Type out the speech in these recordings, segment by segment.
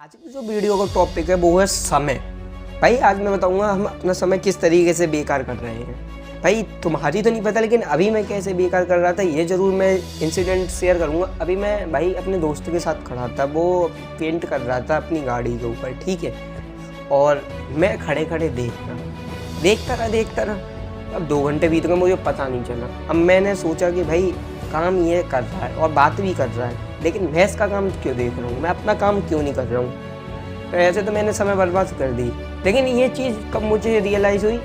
आज की जो वीडियो का टॉपिक है वो है समय। भाई आज मैं बताऊंगा हम अपना समय किस तरीके से बेकार कर रहे हैं। भाई तुम्हारी तो नहीं पता, लेकिन अभी मैं कैसे बेकार कर रहा था ये ज़रूर मैं इंसिडेंट शेयर करूंगा। अभी मैं भाई अपने दोस्त के साथ खड़ा था, वो पेंट कर रहा था अपनी गाड़ी के ऊपर, ठीक है। और मैं खड़े खड़े देखता रहा। अब 2 घंटे बीत गए, मुझे पता नहीं चला। अब मैंने सोचा कि भाई काम ये कर रहा है और बात भी कर रहा है, लेकिन मैं इसका काम क्यों देख रहा हूँ, मैं अपना काम क्यों नहीं कर रहा हूँ। तो ऐसे तो मैंने समय बर्बाद कर दी। लेकिन ये चीज़ कब मुझे रियलाइज़ हुई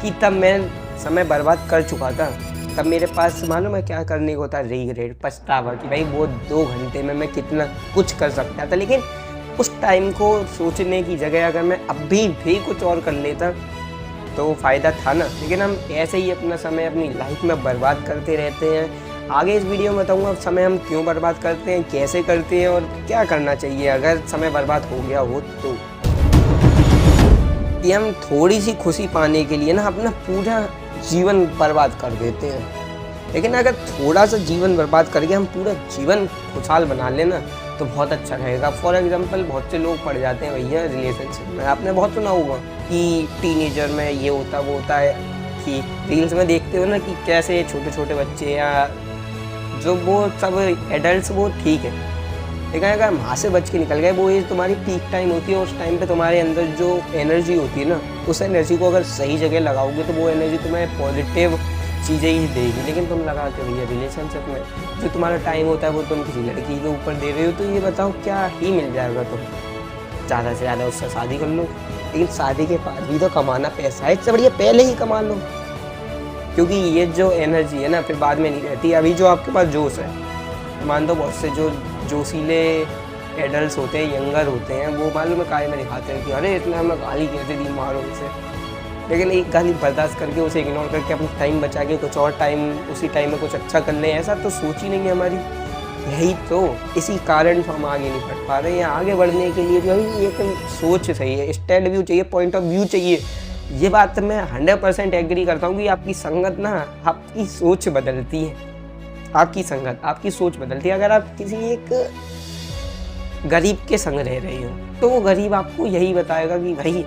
कि तब मैं समय बर्बाद कर चुका था। तब मेरे पास मालूम है क्या करने को था, रिग्रेट, पछतावा कि भाई वो 2 घंटे में मैं कितना कुछ कर सकता था। लेकिन उस टाइम को सोचने की जगह अगर मैं अभी भी कुछ और कर लेता तो फ़ायदा था ना। लेकिन हम ऐसे ही अपना समय अपनी लाइफ में बर्बाद करते रहते हैं। आगे इस वीडियो में बताऊंगा समय हम क्यों बर्बाद करते हैं, कैसे करते हैं और क्या करना चाहिए अगर समय बर्बाद हो गया हो तो। कि हम थोड़ी सी खुशी पाने के लिए ना अपना पूरा जीवन बर्बाद कर देते हैं। लेकिन अगर थोड़ा सा जीवन बर्बाद करके हम पूरा जीवन खुशहाल बना लेना तो बहुत अच्छा रहेगा। फॉर एग्जांपल बहुत से लोग पड़ जाते हैं भैया रिलेशनशिप में, आपने बहुत सुना होगा कि टीनेजर में ये होता वो होता है। कि रील्स में देखते हो ना कि कैसे छोटे छोटे बच्चे या जो वो सब एडल्ट्स वो ठीक है, लेकिन अगर वहाँ से बच के निकल गए, वो एज तुम्हारी पीक टाइम होती है। उस टाइम पे तुम्हारे अंदर जो एनर्जी होती है ना, उस एनर्जी को अगर सही जगह लगाओगे तो वो एनर्जी तुम्हें पॉजिटिव चीज़ें ही देगी। लेकिन तुम लगा के भैया रिलेशनशिप में जो तुम्हारा टाइम होता है वो तुम किसी लड़की के ऊपर दे रहे हो, तो ये बताओ क्या ही मिल जाएगा। तुम ज़्यादा से ज़्यादा उससे शादी कर लो, लेकिन शादी के बाद भी तो कमाना पैसा है, इससे बढ़िया पहले ही कमा लो। क्योंकि ये जो एनर्जी है ना फिर बाद में नहीं रहती। अभी जो आपके पास जोश है, मान दो बहुत से जो जोशीले एडल्ट होते हैं, यंगर होते हैं, वो मालूम है काय में दिखाते हैं कि अरे इसने हमें गाली कैसे दी, मारो इसे। लेकिन एक गाली बर्दाश्त करके उसे इग्नोर करके अपना टाइम बचा के कुछ और टाइम उसी टाइम में कुछ अच्छा कर लें, ऐसा तो सोच ही नहीं है हमारी। यही तो इसी कारण तो हम आगे नहीं बढ़ पा रहे हैं। आगे बढ़ने के लिए जो है एक सोच चाहिए, स्टैंड व्यू चाहिए, पॉइंट ऑफ व्यू चाहिए। ये बात मैं 100% एग्री करता हूँ कि आपकी संगत ना आपकी सोच बदलती है। आपकी संगत आपकी सोच बदलती है। अगर आप किसी एक गरीब के संग रह रहे हो तो वो गरीब आपको यही बताएगा कि भाई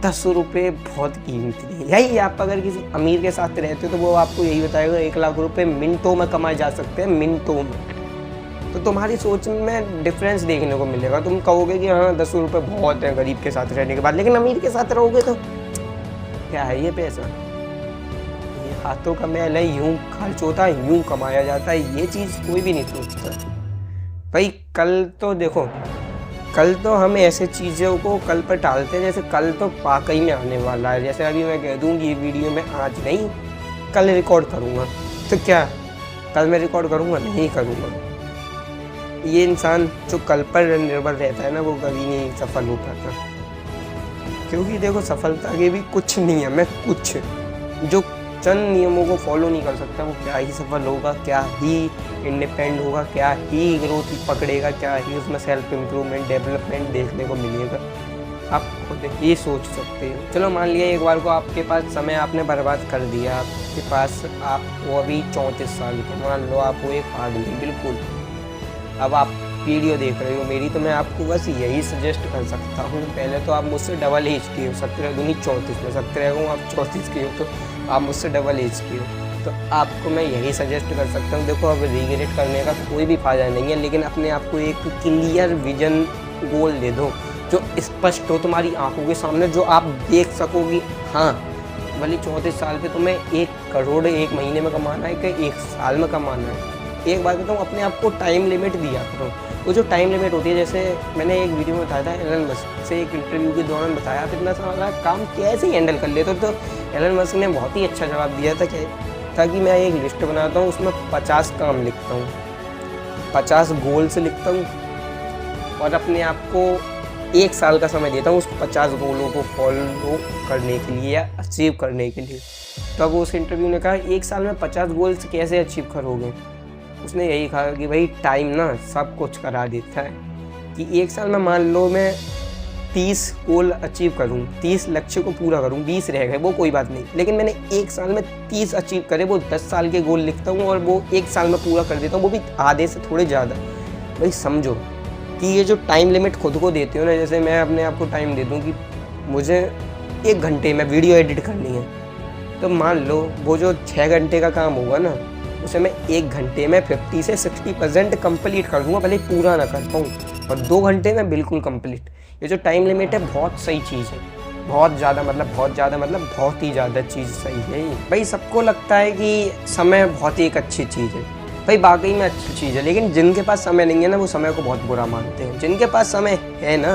10 रुपये बहुत कीमती है। यही आप अगर किसी अमीर के साथ रहते हो तो वो आपको यही बताएगा 1 लाख रुपये मिनटों में कमाए जा सकते हैं, मिनटों में। तो तुम्हारी सोच में डिफरेंस देखने को मिलेगा। तुम कहोगे कि हाँ 10 रुपये बहुत है गरीब के साथ रहने के बाद, लेकिन अमीर के साथ रहोगे तो क्या है ये पैसा, ये हाथों का मैल है, यूं खर्च होता है, यूं कमाया जाता है। ये चीज़ कोई भी नहीं सोचता भाई। कल तो देखो, कल तो हम ऐसे चीज़ों को कल पर टालते हैं जैसे कल तो वाकई में आने वाला है। जैसे अभी मैं कह दूँ कि ये वीडियो मैं आज नहीं कल रिकॉर्ड करूँगा, तो क्या कल मैं रिकॉर्ड करूँगा? नहीं करूँगा। ये इंसान जो कल पर निर्भर रहता है ना वो कभी नहीं सफल हो पाता। क्योंकि देखो सफलता के भी कुछ नियम है, कुछ जो चंद नियमों को फॉलो नहीं कर सकता वो क्या ही सफल होगा, क्या ही इंडिपेंडेंट होगा, क्या ही ग्रोथ पकड़ेगा, क्या ही उसमें सेल्फ इम्प्रूवमेंट डेवलपमेंट देखने को मिलेगा। आप खुद ही सोच सकते हो। चलो मान लिया एक बार को आपके पास समय आपने बर्बाद कर दिया, आपके पास आप वो अभी 34 साल के, मान लो आप वो एक पागल बिल्कुल। अब आप वीडियो देख रहे हो मेरी, तो मैं आपको बस यही सजेस्ट कर सकता हूँ, पहले तो आप मुझसे डबल एज के हो, 17 दूनी 34 में 17 हूँ, आप 34 के हो तो आप मुझसे डबल एज के हो। तो आपको मैं यही सजेस्ट कर सकता हूँ, देखो अब रिग्रेट करने का कोई भी फ़ायदा नहीं है, लेकिन अपने आप को एक क्लियर विजन गोल दे दो जो स्पष्ट हो तुम्हारी आंखों के सामने, जो आप देख सकोगी। हाँ भले 34 साल पे तुम्हें 1 करोड़ 1 महीने में कमाना है कि 1 साल में कमाना है। एक बात कहता हूँ, अपने आप को टाइम लिमिट दिया करो। वो जो टाइम लिमिट होती है, जैसे मैंने एक वीडियो में बताया था, एलन मस्क से एक इंटरव्यू के दौरान बताया आप इतना सारा काम कैसे हैंडल कर लेते हो। तो एलन मस्क ने बहुत ही अच्छा जवाब दिया था ताकि मैं एक लिस्ट बनाता हूँ, उसमें 50 काम लिखता हूँ, 50 गोल्स लिखता हूँ और अपने आप को 1 साल का समय देता हूँ उस 50 गोलों को फॉलो करने के लिए या अचीव करने के लिए। तो अब उस इंटरव्यू ने कहा 1 साल में 50 गोल्स कैसे अचीव करोगे। उसने यही कहा कि भाई टाइम ना सब कुछ करा देता है। कि 1 साल में मान लो मैं 30 गोल अचीव करूं, 30 लक्ष्य को पूरा करूं, 20 रह गए वो कोई बात नहीं, लेकिन मैंने 1 साल में 30 अचीव करे, वो 10 साल के गोल लिखता हूं और वो 1 साल में पूरा कर देता हूं, वो भी आधे से थोड़े ज़्यादा। भाई समझो कि ये जो टाइम लिमिट खुद को देते हो ना, जैसे मैं अपने आप को टाइम दे दूँ कि मुझे 1 घंटे में वीडियो एडिट करनी है, तो मान लो वो जो 6 घंटे का काम होगा ना, उसे मैं 1 घंटे में 50 से 60% कंप्लीट कर दूँगा, भले पूरा ना कर पाऊँ, और 2 घंटे में बिल्कुल कंप्लीट। ये जो टाइम लिमिट है बहुत सही चीज़ है, बहुत ज़्यादा मतलब बहुत ही ज़्यादा चीज़ सही है। भाई सबको लगता है कि समय बहुत ही एक अच्छी चीज़ है, भाई वाकई में अच्छी चीज़ है, लेकिन जिनके पास समय नहीं है ना, वो समय को बहुत बुरा मानते हैं। जिनके पास समय है ना,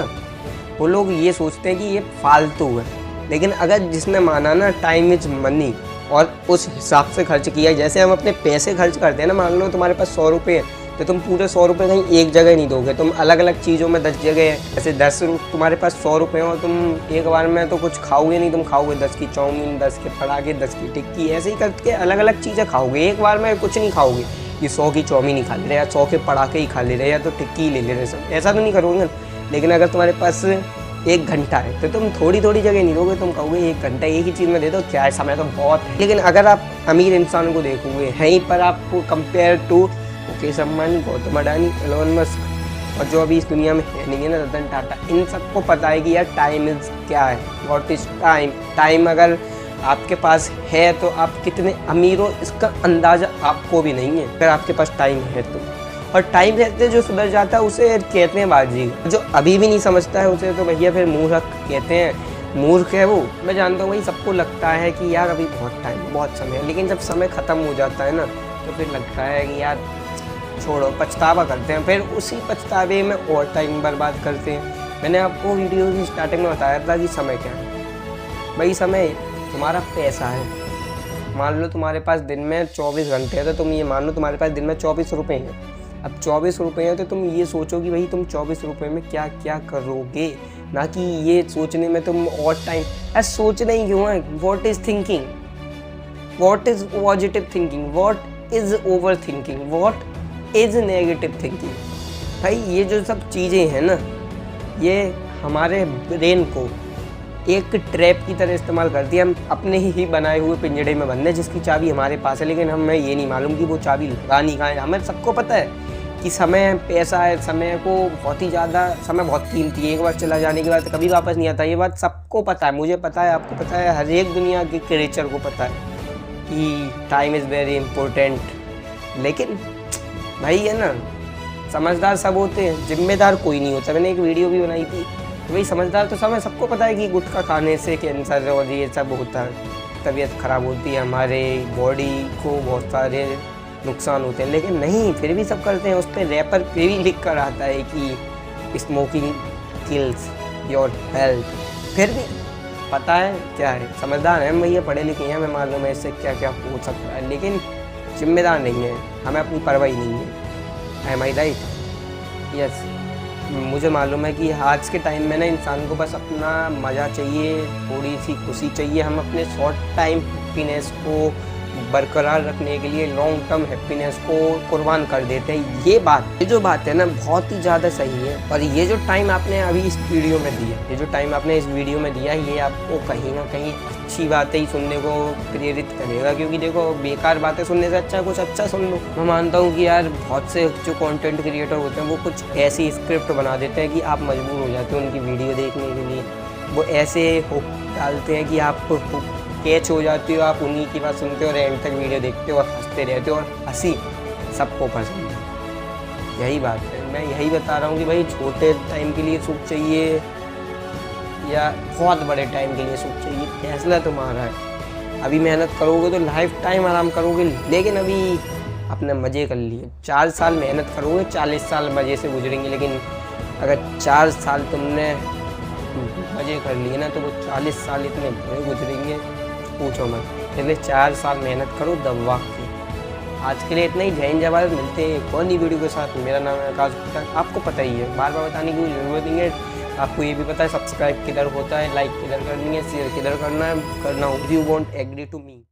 वो लोग ये सोचते हैं कि ये फालतू है। लेकिन अगर जिसने माना ना टाइम इज़ मनी और उस हिसाब से खर्च किया, जैसे हम अपने पैसे खर्च करते हैं ना, मान लो तुम्हारे पास 100 रुपये है, तो तुम पूरे 100 रुपये कहीं एक जगह नहीं दोगे, तुम अलग अलग चीज़ों में 10 जगह है। जैसे 10 तुम्हारे पास 100 रुपये हो, तुम एक बार में तो कुछ खाओगे नहीं, तुम खाओगे 10 की चाउमीन, 10 के पराठे, 10 की टिक्की, ऐसे ही करके अलग अलग चीज़ें खाओगे। एक बार में कुछ नहीं खाओगे कि 100 की चाउमीन ही खा ले रहे, या 100 के पराठे ही खा ले रहे, या तो टिक्की ही ले ले रहे, सब ऐसा तो नहीं करोगे। लेकिन अगर तुम्हारे पास 1 घंटा है तो तुम थोड़ी थोड़ी जगह नहीं दोगे, तुम कहोगे 1 घंटा एक ही चीज़ में दे दो, क्या है, समय तो बहुत है। लेकिन अगर आप अमीर इंसान को देखोगे, यहीं पर आपको compare to Mukesh Ambani, Gautam Adani, Elon Musk, और जो अभी इस दुनिया में है नहीं है ना, रतन टाटा, इन सबको पता है कि यार टाइम इज़ क्या है, व्हाट इज़ टाइम। टाइम अगर आपके पास है तो आप कितने अमीर हो इसका अंदाज़ा आपको भी नहीं है, अगर आपके पास टाइम है तो। और टाइम रहते जो सुधर जाता है उसे कहते हैं बाजी, जो अभी भी नहीं समझता है उसे तो भैया फिर मूर्ख कहते हैं, मूर्ख है वो। मैं जानता हूँ भाई सबको लगता है कि यार अभी बहुत टाइम, बहुत समय है, लेकिन जब समय ख़त्म हो जाता है ना, तो फिर लगता है कि यार छोड़ो, पछतावा करते हैं, फिर उसी पछतावे में और टाइम बर्बाद करते हैं। मैंने आपको वीडियो की स्टार्टिंग में बताया था कि समय क्या है। भाई समय तुम्हारा पैसा है। मान लो तुम्हारे पास दिन में 24 घंटे है, तो तुम ये मान लो तुम्हारे पास दिन में 24 रुपये हैं। अब 24 रुपये हैं तो तुम ये सोचो कि भाई तुम 24 रुपये में क्या क्या करोगे, ना कि ये सोचने में तुम और टाइम ऐसा सोचना ही क्यों है। What is thinking, what is positive thinking, what is over thinking, what is negative thinking. भाई ये जो सब चीज़ें हैं ना, ये हमारे ब्रेन को एक ट्रैप की तरह इस्तेमाल करती है। हम अपने ही बनाए हुए पिंजड़े में बंद हैं जिसकी चाबी हमारे पास है, लेकिन हमें ये नहीं मालूम कि वो चाबी लगानी कहाँ है। हमें सबको पता है कि समय पैसा है, समय को बहुत ही ज़्यादा, समय बहुत कीमती है, एक बार चला जाने के बाद कभी वापस नहीं आता। ये बात सबको पता है, मुझे पता है, आपको पता है, हर एक दुनिया के क्रिएचर को पता है कि टाइम इज़ वेरी इम्पोर्टेंट। लेकिन भाई है ना, समझदार सब होते हैं, जिम्मेदार कोई नहीं होता। मैंने एक वीडियो भी बनाई थी, भाई समझदार तो समय सबको पता है कि गुटखा खाने से कैंसर और ये सब होता है, तबीयत ख़राब होती है, हमारे बॉडी को बहुत सारे नुकसान होते हैं, लेकिन नहीं, फिर भी सब करते हैं। उस पर रैपर पे भी लिख कर आता है कि स्मोकिंग किल्स योर हेल्थ, फिर भी पता है क्या है। समझदार हैं भैया, पढ़े लिखे हैं, हमें मालूम है इससे क्या क्या हो सकता है, लेकिन जिम्मेदार नहीं है, हमें अपनी परवाह नहीं है। एम आई राइट? यस। मुझे मालूम है कि आज के टाइम में ना इंसान को बस अपना मज़ा चाहिए, थोड़ी सी खुशी चाहिए। हम अपने शॉर्ट टाइम हैप्पीनेस को बरकरार रखने के लिए लॉन्ग टर्म हैप्पीनेस को कुर्बान कर देते हैं। ये जो बात है ना, बहुत ही ज़्यादा सही है। और ये जो टाइम आपने अभी इस वीडियो में दिया, ये जो टाइम आपने इस वीडियो में दिया, ये आपको कहीं ना कहीं अच्छी बातें ही सुनने को प्रेरित करेगा। क्योंकि देखो, बेकार बातें सुनने से अच्छा कुछ अच्छा सुन लो। मैं मानता हूँ कि यार बहुत से जो कंटेंट क्रिएटर होते हैं वो कुछ ऐसी स्क्रिप्ट बना देते हैं कि आप मजबूर हो जाते हो उनकी वीडियो देखने के लिए। वो ऐसे हुक डालते हैं कि आप कैच हो जाती हो, आप उन्हीं की बात सुनते हो और एंड तक वीडियो देखते हो और हंसते रहते हो। और हंसी सबको पसंद है, यही बात है। मैं यही बता रहा हूँ कि भाई छोटे टाइम के लिए सुख चाहिए या बहुत बड़े टाइम के लिए सुख चाहिए, फैसला तुम्हारा है। अभी मेहनत करोगे तो लाइफ टाइम आराम करोगे, लेकिन अभी अपने मज़े कर लिए। 4 साल मेहनत करोगे, 40 साल मज़े से गुजरेंगे। लेकिन अगर 4 साल तुमने मज़े कर लिए ना, तो वो 40 साल इतने बुरे गुजरेंगे पूछो मत। इसलिए 4 साल मेहनत करो दबा के। आज के लिए इतना ही। जय हिंद, जय भारत। मिलते हैं एक और नई वीडियो के साथ। मेरा नाम है आकाश गुप्ता। आपको पता ही है, बार बार बताने की ज़रूरत नहीं है। आपको ये भी पता है सब्सक्राइब किधर होता है, लाइक किधर करनी है, शेयर किधर करना है, करना हो। You want agree to me.